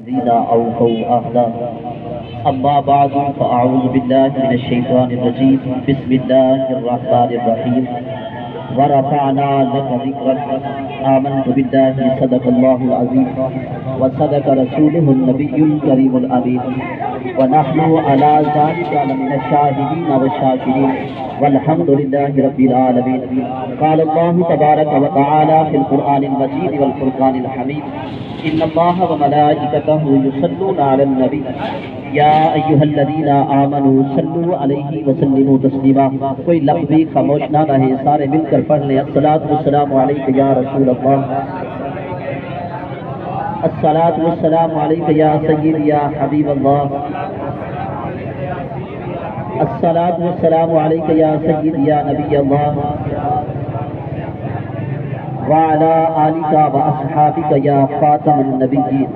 الذين أوفوا عهدا أما بعد فأعوذ بالله من الشيطان الرجيم بسم الله الرحمن الرحيم ورفعنا لك ذكرك آمنت بالله صدق الله العظيم وصدق رسوله النبي الكريم الأمين ونحن على ذلك من الشاهدين والشاكرين والحمد لله رب العالمين. قال الله تبارك وتعالى في القرآن المجيد والفرقان الحميد إن الله وملائكته يصلون على النبي یا ایھا الذین آمنوا صلوا علیہ وسلموا تسلیما. کوئی لفظ بھی خاموش نہ رہے، سارے مل کر پڑھ لیں. الصلاۃ والسلام علیک یا رسول اللہ، الصلاۃ والسلام علیک یا سید یا حبیب اللہ، الصلاۃ والسلام علیک یا سید یا نبی اللہ وعلی آلک واصحابک یا خاتم النبیین.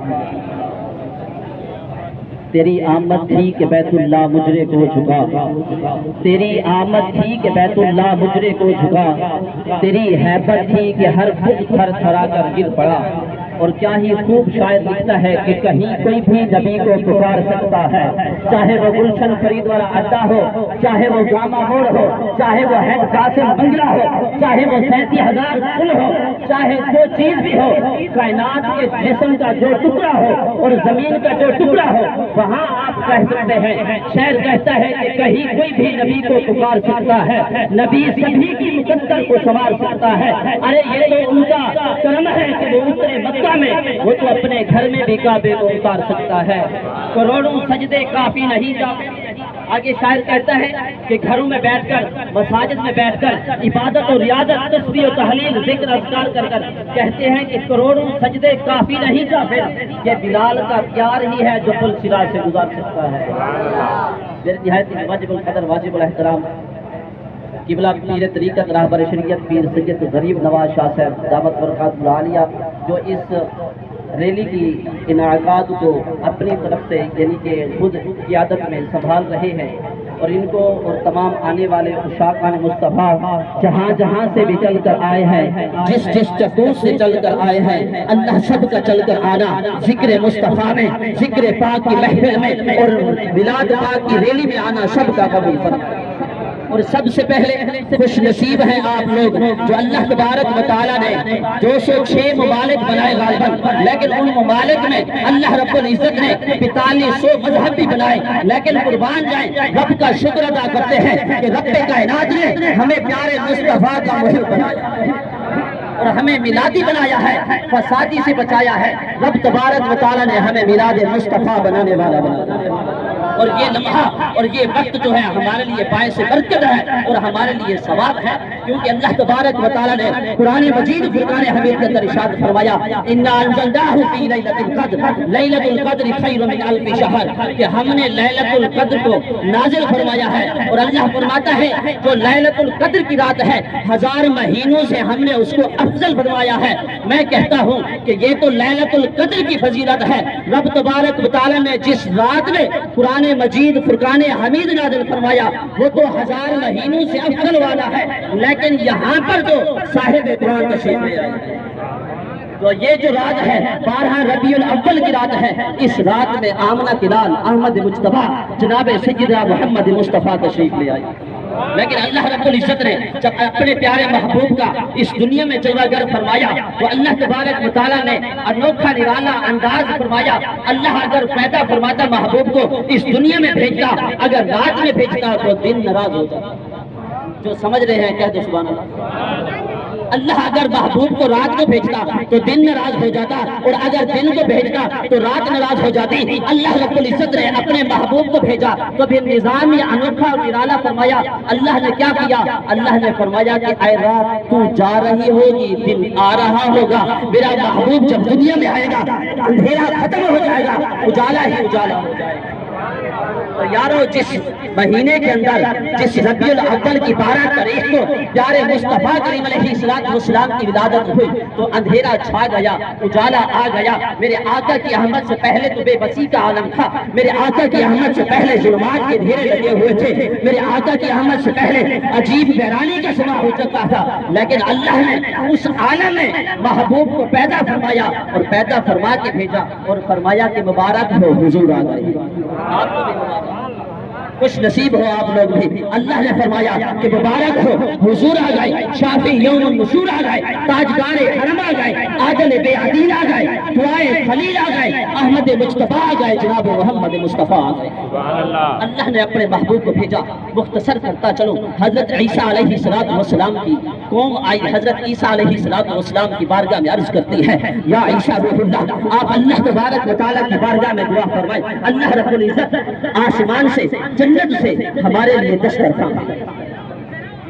تیری آمد تھی کہ بیت اللہ مجرے کو جھکا، تیری آمد تھی کہ بیت اللہ مجرے کو جھکا، تیری حیبت تھی کہ ہر بت تھر تھرا کر گر پڑا. اور کیا ہی خوب شاعر لکھتا ہے کہ کہیں کوئی بھی نبی کو پکار سکتا ہے، چاہے وہ گلشن فرید والا اڈا ہو، چاہے وہ جامع موڑ ہو، چاہے وہ ہیڈ قاسم بنگلہ ہو، چاہے وہ 37,000 پل ہو، چاہے جو چیز بھی ہو، کائنات کے جسم کا جو ٹکڑا ہو اور زمین کا جو ٹکڑا ہو، وہاں آپ کہہ سکتے ہیں. شاعر کہتا ہے کہ کہیں کوئی بھی نبی کو پکار سکتا ہے، نبی سبھی کی مقدر کو سنوار سکتا ہے. ارے یہ تو ان کا کرم ہے کہ وہ اترے مکہ میں، وہ تو اپنے گھر میں بھی کعبے کو اتار سکتا ہے. کروڑوں سجدے کافی نہیں جا. آگے شاعر کہتا ہے کہ گھروں میں بیٹھ کر، مساجد میں بیٹھ کر عبادت اور ریاضت، تسبیح و تحلیل، ذکر اذکار کر کر کہتے ہیں کہ کروڑوں سجدے کافی نہیں جا. پھر یہ بلال کا پیار ہی ہے جو پل صراط سے گزار سکتا ہے. میرے نہایت واجب القدر واجب الاحترام قبلہ پیر طریقت راہبر شریعت پیر سید غریب نواز شاہ صاحب دعوت برکات العالیہ، جو اس ریلی کی انعقاد کو اپنی طرف سے یعنی کہ خود قیادت میں سنبھال رہے ہیں، اور ان کو اور تمام آنے والے عشاقان مصطفیٰ جہاں جہاں سے بھی چل کر آئے ہیں، جس جس چکور سے چل کر آئے ہیں، اللہ سب کا چل کر آنا ذکر مصطفیٰ میں، ذکر پاک کی محفل میں اور میلاد پاک کی ریلی میں آنا سب کا قبول فرمائے. اور سب سے پہلے خوش نصیب ہیں آپ لوگ جو اللہ تبارک و تعالیٰ نے 206 ممالک بنائے غالباً، لیکن ان ممالک میں اللہ رب العزت نے 4500 مذہب بھی بنائے. لیکن قربان جائیں، رب کا شکر ادا کرتے ہیں کہ رب کائنات نے ہمیں پیارے مصطفیٰ کا محب بنایا اور ہمیں میلادی بنایا ہے، فسادی سے بچایا ہے. رب تبارک و تعالیٰ نے ہمیں میلاد مصطفیٰ بنانے والا بنایا. اور یہ لمحہ اور یہ وقت جو ہے ہمارے لیے باعث برکت ہے اور ہمارے لیے ثواب ہے، کیونکہ اللہ تبارک و تعالیٰ نے قرآن مجید فرقان حمید کے اندر ارشاد فرمایا انا انزلناہ فی لیلۃ القدر لیلۃ القدر خیر من الف شہر، کہ ہم نے لیلۃ القدر کو نازل فرمایا ہے. اور اللہ فرماتا ہے جو لیلۃ القدر کی رات ہے 1000 مہینوں سے ہم نے اس کو افضل فرمایا ہے. میں کہتا ہوں کہ یہ تو لیلۃ القدر کی فضیلت ہے. رب تبارک و تعالیٰ نے جس رات میں قرآن مجید فرقان حمید نازل فرمایا وہ تو 1000 مہینوں سے افضل والا ہے، لیکن یہاں پر جو صاحب قرآن تشریف لے آئے تو یہ جو رات ہے 12 ربیع الاول کی رات ہے، اس رات میں آمنہ کلال احمد مجتبیٰ جناب سیدنا محمد مصطفیٰ تشریف لے آئی. لیکن اللہ رب العزت نے جب اپنے پیارے محبوب کا اس دنیا میں جلوہ گر فرمایا تو اللہ تبارک و تعالیٰ نے انوکھا نرالا انداز فرمایا. اللہ اگر پیدا فرماتا محبوب کو اس دنیا میں بھیجتا، اگر رات میں بھیجتا تو دن ناراض ہو جاتا. جو سمجھ رہے ہیں کہہ دو سبحان اللہ. اللہ اگر محبوب کو رات کو بھیجتا تو دن ناراض ہو جاتا، اور اگر دن کو بھیجتا تو رات ناراض ہو جاتی. اللہ رب العزت نے اپنے محبوب کو بھیجا تو پھر نظام انوکھا اور نرالا فرمایا. اللہ نے کیا کیا؟ اللہ نے فرمایا کہ اے رات تو جا رہی ہوگی، دن آ رہا ہوگا. میرا محبوب جب دنیا میں آئے گا اندھیرا ختم ہو جائے گا، اجالا ہی اجالا ہو جائے گا. تو یارو جس مہینے کے اندر جس ربیع الاول کی 12 تاریخ کو پیارے مصطفیٰ کریم علیہ السلام کی ولادت ہوئی تو اندھیرا چھا گیا، اجالا آ گیا۔ میرے آقا کی آمد سے پہلے تو بے بسی کا عالم تھا، میرے آقا کی آمد سے پہلے ظلمات کے ڈھیرے لگے ہوئے تھے، میرے آقا کی آمد سے پہلے عجیب ویرانی کا سما ہو چکا تھا، لیکن اللہ نے اس عالم میں محبوب کو پیدا فرمایا اور پیدا فرما کے بھیجا اور فرمایا کہ مبارک ہو حضور آ گئے۔ آپ کو بھی مبارک، خوش نصیب ہو آپ لوگ بھی۔ اللہ نے فرمایا کہ مبارک ہو حضور آ گئے، شافی یوم النشور آ گئے، تاجدار حرم آ گئے، عادل بے عدیل آ گئے، دعائے خلیل آ گئے، احمد مصطفیٰ آ گئے، جناب محمد مصطفیٰ آ گئے۔ اللہ نے اپنے محبوب کو بھیجا۔ مختصر کرتا چلو، حضرت عیسیٰ علیہ السلام کی قوم آئی، حضرت عیسیٰ علیہ السلام کی بارگاہ میں عرض کرتی ہے یا عیسیٰ روح اللہ، آپ اللہ تبارک و تعالیٰ کی بارگاہ میں دعا فرمائیں، اللہ رب العزت آسمان سے جنت سے ہمارے لیے دسترخوان۔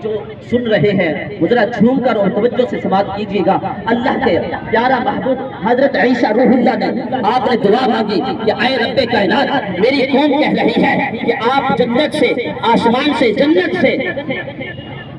جو سن رہے ہیں وہ ذرا جھوم کر اور توجہ سے سماعت کیجیے گا۔ اللہ کے پیارا محبوب حضرت عیسیٰ روح اللہ نے آپ نے دعا مانگی کہ اے رب کائنات، میری قوم کہہ رہی ہے کہ آپ جنت سے، آسمان سے، جنت سے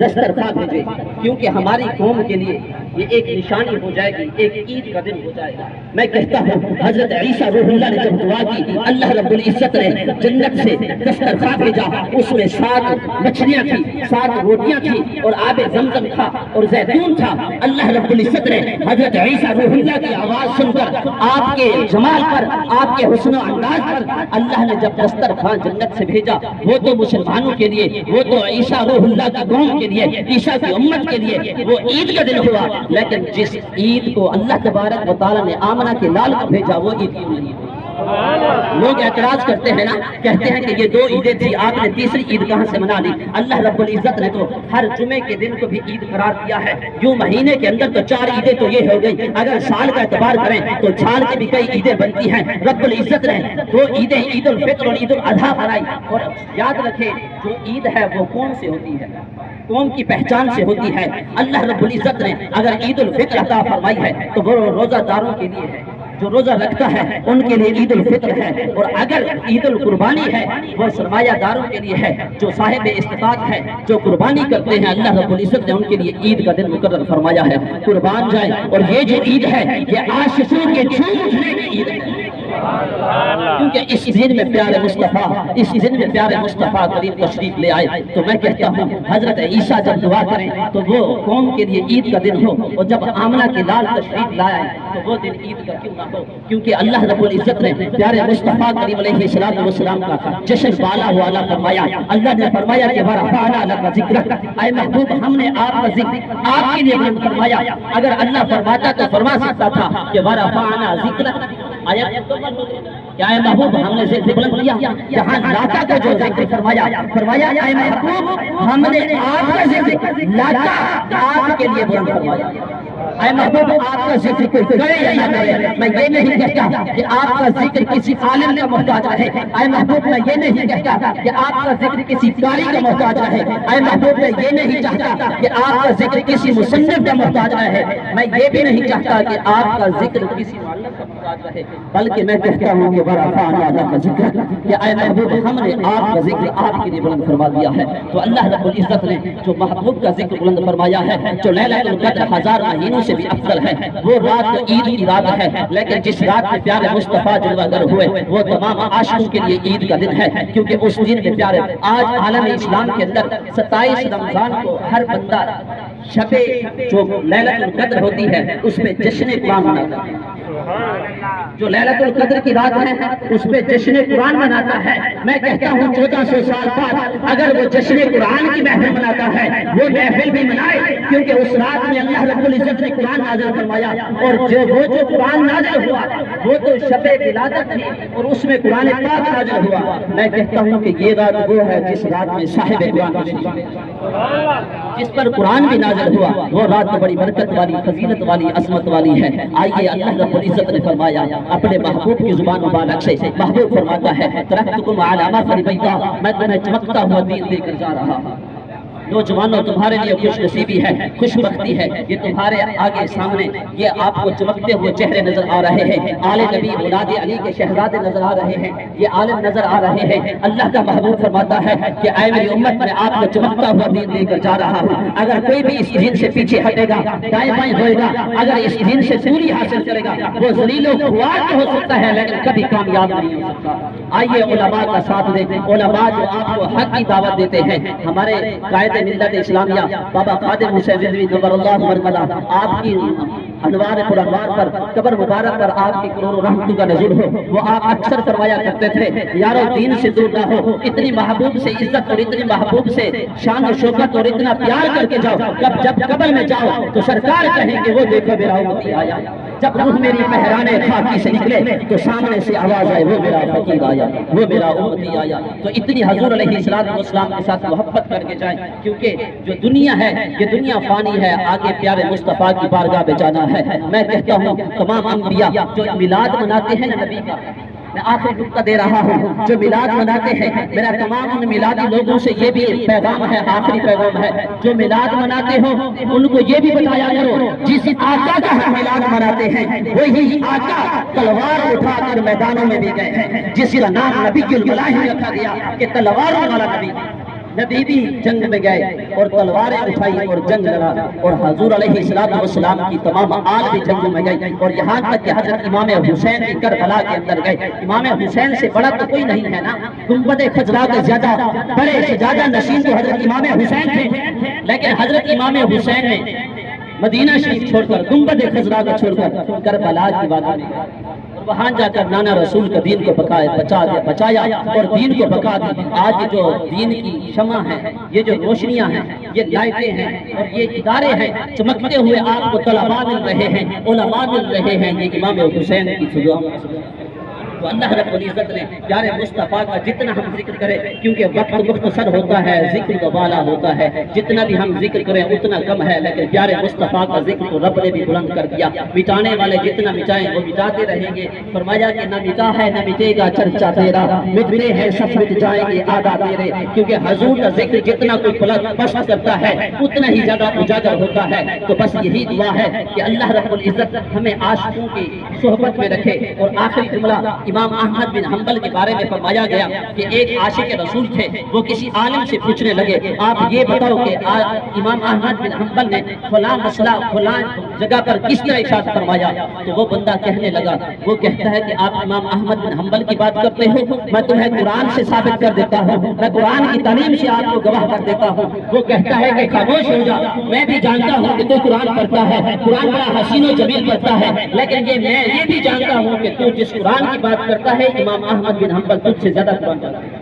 دسترخوان بھیجے، کیونکہ ہماری قوم کے لیے یہ ایک نشانی ہو جائے گی، ایک عید کا دن ہو جائے گا۔ میں کہتا ہوں حضرت عیسیٰ روح اللہ نے جب دعا کی، اللہ رب العزت نے جنت سے دسترخوان بھیجا، اس میں 7 مچھلیاں تھیں، 7 روٹیاں تھیں اور آب زمزم تھا اور زیتون تھا۔ اللہ رب العزت نے حضرت عیسیٰ روح اللہ کی آواز سن کر، آپ کے جمال پر، آپ کے حسن و انداز پر اللہ نے جب دسترخوان جنت سے بھیجا، وہ تو مسلمانوں کے لیے، وہ تو عیسیٰ روح اللہ کی قوم کے لیے، عیسیٰ کی امت کے لیے وہ عید کا دن ہوا، لیکن جس عید کو اللہ تبارک و تعالیٰ نے آمنہ کے لال کو بھیجا وہ عید کیوں نہیں ہوئی؟ لوگ اعتراض کرتے ہیں نا، کہتے ہیں کہ یہ 2 عیدیں تھی، آپ نے تیسری عید کہاں سے منا لی؟ اللہ رب العزت نے تو ہر جمعے کے دن کو بھی عید قرار دیا ہے۔ یوں مہینے کے اندر تو 4 عیدیں تو یہ ہو گئی، اگر سال کا اعتبار کریں تو سال کی بھی کئی عیدیں بنتی ہیں۔ رب العزت نے 2 عیدیں، عید الفطر اور عید الاضحیٰ بنائی۔ اور یاد رکھیں جو عید ہے وہ کون سے ہوتی ہے؟ قوم کی پہچان سے ہوتی ہے۔ اللہ رب العزت نے اگر عید الفطر عطا فرمائی ہے تو وہ روزہ داروں کے لیے ہے، جو روزہ رکھتا ہے ان کے لیے عید الفطر ہے، اور اگر عید القربانی ہے وہ سرمایہ داروں کے لیے ہے، جو صاحب استطاعت ہے، جو قربانی کرتے ہیں، اللہ رب العزت نے ان کے لیے عید کا دن مقرر فرمایا ہے، قربان جائیں۔ اور یہ جو عید ہے یہ عاشقوں کے جھوم اٹھنے کی عید ہے، کیونکہ اس دن میں پیارے مصطفیٰ، اس دن میں پیارے مصطفیٰ کریم تشریف لے آئے۔ تو میں کہتا ہوں حضرت عیسیٰ جب دعا کریں تو وہ قوم کے لیے عید کا دن ہو، اور جب آمنہ کے لال تشریف لائے تو وہ دن عید کا کیوں نہ ہو؟ کیونکہ اللہ رب العزت نے پیارے مصطفیٰ کریم علیہ السلام کا جشن بالا والا فرمایا۔ اللہ نے فرمایا کہ وَرَفَعْنَا لَكَ ذِكْرَكَ، اے محبوب ہم نے آپ کا ذکر آپ کے لیے بلند فرمایا۔ اگر اللہ فرماتا تو فرما سکتا تھا کہ وَرَفَعْنَا ذِكْرَكَ، کیا اے محبوب ہم نے ذکر بلند کیا؟ جہاں لاتا کو جو ذکر فرمایا اے محبوب ہم نے آپ کا ذکر لاتا آپ کے لیے بلند فرمایا۔ اے محبوب آپ کا ذکر کوئی کرے یا نہ کرے، میں یہ نہیں کہتا کہ آپ کا ذکر کسی عالم کا محتاج رہے، اے محبوب میں یہ نہیں کہتا کہ آپ کا ذکر کسی قاری کا محتاج رہے، اے محبوب میں یہ نہیں چاہتا کہ آپ کا ذکر کسی مصنف کا محتاج رہے، میں یہ بھی نہیں چاہتا کہ آپ کا ذکر کسی معلق کا محتاج رہے، بلکہ میں کہتا ہوں کہ وَرَفَعْنَا لَكَ ذِكْرَكَ، کہ اے محبوب ہم نے آپ کا ذکر آپ کے لیے بلند فرما دیا ہے۔ تو اللہ رب العزت نے جو محبوب کا ذکر بلند فرمایا ہے، جو لیلۃ القدر 1000 مہینوں سے بھی افضل ہے، وہ رات عید کی رات ہے، لیکن جس رات میں پیارے مصطفیٰ جلوہ گر ہوئے وہ تمام عاشقوں کے لیے عید کا دن ہے، کیونکہ اس دن میں پیارے آج عالم اسلام کے اندر 27 رمضان کو ہر بندہ شب جو لیلۃ القدر ہوتی ہے اس میں جشن قرآن مناتا ہے۔ جو لیلۃ القدر کی رات ہے اس پہ جشن قرآن مناتا ہے۔ میں کہتا ہوں 1400 سال بعد اگر وہ جشن قرآن کی محفل مناتا ہے وہ محفل بھی منائے، کیونکہ اس رات میں اللہ رب العزت نے قرآن نازل فرمایا، اور جو قرآن نازل ہوا وہ تو شب ولادت تھی اور اس میں قرآن پاک نازل ہوا۔ میں کہتا ہوں کہ یہ رات وہ ہے جس رات میں صاحب قرآن جس پر قرآن بھی نازل ہوا، وہ رات بڑی برکت والی، فضیلت والی، عظمت والی ہے۔ آئیے اللہ رب العزت نے فرمایا اپنے محبوب کی زبان مبارک سے، محبوب فرماتا ہے ترکتکم علی ما فی البیضاء، میں تمہیں چمکتا ہوا دین دے کر جا رہا ہوں، نوجوانوں تمہارے لیے خوش نصیبی ہے، خوش بختی ہے، یہ تمہارے آگے سامنے یہ آپ کو چمکتے ہوئے چہرے نظر آ رہے ہیں، آل نبی اولاد علی کے شہزادے نظر آ رہے ہیں، یہ عالم نظر آ رہے ہیں۔ اللہ کا محبوب فرماتا ہے کہ اے میری امت، میں آپ کو چمکتا ہوا دین لے کر جا رہا ہوں، اگر کوئی بھی اس دین سے پیچھے ہٹے گا، دائیں بائیں ہوئے گا، اگر اس دین سے دوری حاصل کرے گا، وہ ذلیل و خوار تو ہو سکتا ہے لیکن کبھی کامیاب نہیں ہو سکتا۔ آئیے علماء کا ساتھ دیں، علماء جو آپ کو حق کی دعوت دیتے ہیں۔ ہمارے قائد ملت اسلامیہ بابا خادم حسین رضوی نور اللہ مرکزہ، آپ کی انوار پر انوار پر قبر مبارک پر آپ کی کروڑوں رحمتوں کا نزول ہو، وہ آپ اکثر فرمایا کرتے تھے یارو دین سے دور نہ ہو، اتنی محبوب سے عزت اور اتنی محبوب سے شان و شوکت اور اتنا پیار کر کے جاؤ، جب قبر میں جاؤ تو سرکار کہیں کہ وہ دیکھو میرا امتی آیا، جب روح میری پہرانے خاکی سے نکلے تو سامنے سے آواز آئے وہ میرا فقیر آیا، وہ میرا امتی آیا۔ تو اتنی حضور علیہ السلام کے ساتھ محبت کر کے جائیں، کیونکہ جو دنیا ہے یہ دنیا فانی ہے، آگے پیارے مصطفیٰ کی بارگاہ میں جانا ہے۔ میں کہتا ہوں تمام انبیاء جو میلاد مناتے ہیں نا نبی کا، میں آخری نقطہ دے رہا ہوں، جو میلاد مناتے ہیں میرا تمام ان میلادی لوگوں سے یہ بھی پیغام ہے، آخری پیغام ہے، جو میلاد مناتے ہو ان کو یہ بھی بتایا کرو جس آقا کا ہم میلاد مناتے ہیں وہی آقا تلوار اٹھا کر میدانوں میں بھی گئے ہیں، جس کا نام نبی الملاحم رکھا گیا کہ تلواروں والا نبی۔ نبی بھی جنگ میں گئے اور تلواریں اٹھائی اور جنگ لڑا، اور حضور علیہ السلام کی تمام آل بھی جنگوں میں گئی، اور یہاں تک کہ حضرت امام حسین کی کربلا کے اندر گئے۔ امام حسین سے بڑا تو کوئی نہیں ہے نا، گنبد خضرا کے زیادہ بڑے سجادہ نشین تو حضرت امام حسین تھے، لیکن حضرت امام حسین نے مدینہ شریف چھوڑ کر گنبد خضرا کو چھوڑ کر کربلا کی بات میں وہاں جا کر نانا رسول کا دین کو بچایا اور دین کو بقا دی۔ آج جو دین کی شمع ہے، یہ جو روشنیاں ہیں، یہ لائٹیں ہیں اور یہ ادارے ہیں، چمکتے ہوئے آپ کو طلباء مل رہے ہیں، علماء مل رہے ہیں، یہ امام حسین کی فضا۔ تو اللہ رب العزت نے پیارے مصطفیٰ کا جتنا ہم ذکر کریں، کیونکہ وقت مختصر ہوتا ہے، ذکر کا والا ہوتا ہے، جتنا بھی ہم ذکر کریں اتنا کم ہے، لیکن پیارے مصطفیٰ کا ذکر تو رب نے بھی بلند کر دیا۔ مٹانے والے جتنا مٹائیں وہ مٹاتے رہیں گے، فرمایا کہ نہ مٹا ہے نہ مٹے گا چرچا تیرا، مٹتے ہیں سب مٹ جائیں گے آدھا تیرے، کیونکہ حضور کا ذکر جتنا کوئی پشت کرتا ہے اتنا ہی زیادہ اجاگر ہوتا ہے۔ تو بس یہی دعا ہے کہ اللہ رب العزت ہمیں عاشقوں کی صحبت میں رکھے۔ اور آخری جملہ امام احمد بن حنبل کے بارے میں فرمایا گیا کہ ایک عاشق رسول تھے، وہ کسی عالم سے پوچھنے لگے آپ یہ بتاؤ کہ امام احمد بن حنبل نے فلاں مسئلہ فلاں جگہ پر کس طرح ارشاد فرمایا، تو وہ بندہ کہنے لگا، وہ کہتا ہے کہ آپ امام احمد بن حنبل کی بات کرتے ہو، میں تمہیں قرآن سے ثابت کر دیتا ہوں، میں قرآن کی تعلیم سے آپ کو گواہ کر دیتا ہوں۔ وہ کہتا ہے کہ خاموش ہو جا، میں بھی جانتا ہوں کہ تو قرآن پڑھتا ہے، قرآن بڑا حسین و جمیل پڑھتا ہے، لیکن میں یہ بھی جانتا ہوں کہ تو جس قرآن کی بات کرتا ہے امام احمد بن حنبل تجھ سے زیادہ قرآن جانتا ہے۔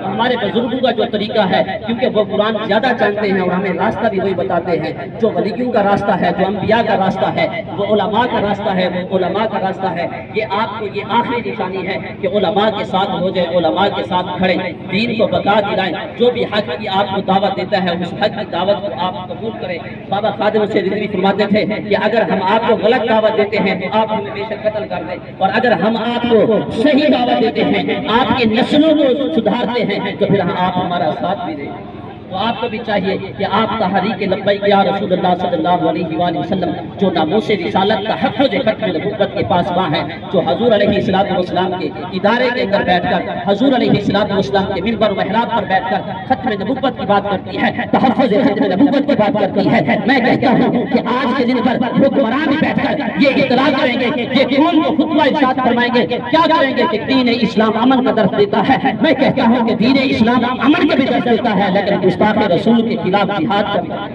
ہمارے بزرگوں کا جو طریقہ ہے، کیونکہ وہ قرآن زیادہ جانتے ہیں اور ہمیں راستہ بھی وہی بتاتے ہیں، جو ولیوں کا راستہ ہے، جو انبیاء کا راستہ ہے، وہ علماء کا راستہ ہے، وہ علماء کا راستہ ہے۔ یہ آپ کو یہ آخری نشانی ہے کہ علماء کے ساتھ ہو جائے، علماء کے ساتھ کھڑے، دین کو بقا دلائیں، جو بھی حق کی آپ کو دعوت دیتا ہے اس حق کی دعوت کو آپ قبول کریں۔ بابا خادم حسین رضوی فرماتے تھے کہ اگر ہم آپ کو غلط دعوت دیتے ہیں تو آپ ہمیں بے شک قتل کر دیں، اور اگر ہم آپ کو صحیح دعوت دیتے ہیں، آپ کی نسلوں کو سدھارتے ہیں، تو پھر آپ ہمارا ساتھ بھی دیں۔ تو آپ کو بھی چاہیے کہ آپ تحریک لبیک یا رسول اللہ صلی اللہ علیہ وآلہ وسلم، جو ناموس رسالت کا تحفظ ختم نبوت کے پاسباں ہیں، جو حضور علیہ السلام کے ادارے کے اندر بیٹھ کر، حضور علیہ السلام کے منبر و محراب پر بیٹھ کر ختم نبوت کی بات کرتی ہے، تحفظ ختم نبوت کی بات کرتی ہے۔ میں کہتا ہوں کہ آج کے دن پر حکمران بھی بیٹھ کر یہ اطلاع کریں گے، یہ کون کو خطبہ ارشاد فرمائیں گے، کیا کریں گے کہ دین اسلام امن کا درس دیتا ہے۔ میں کہتا ہوں کہ دین اسلام امن کا بھی درس دیتا ہے، لیکن گستاخ رسول کے خلاف جہاد کرتا ہے۔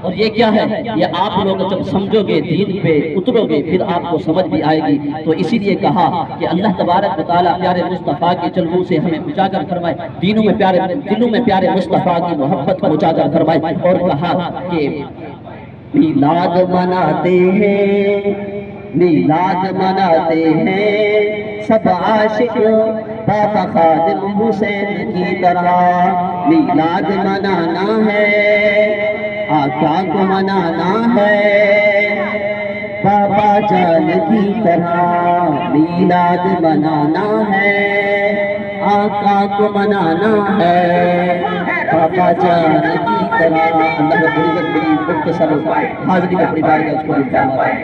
اور یہ کیا ہے؟ یہ آپ لوگ جب سمجھو گے، دین پہ اترو گے، پھر آپ کو سمجھ بھی آئے گی۔ تو اسی لیے کہا کہ اللہ تبارک و تعالیٰ پیارے مصطفیٰ کے جلووں سے ہمیں اجاگر فرمائے، دلوں میں پیارے مصطفیٰ کی محبت کو اجاگر فرمائے۔ اور کہا کہ میلاد مناتے ہیں، میلاد مناتے ہیں سب عاشق بابا خادم حسین کی طرح، میلاد منانا ہے آقا کو منانا ہے بابا جان کی طرح، میلاد منانا ہے آقا کو منانا ہے آقا جان کی طرح اللہ رب العزت بڑی مختصر حاضری میں اپنی بارگاہ کو فرمائے.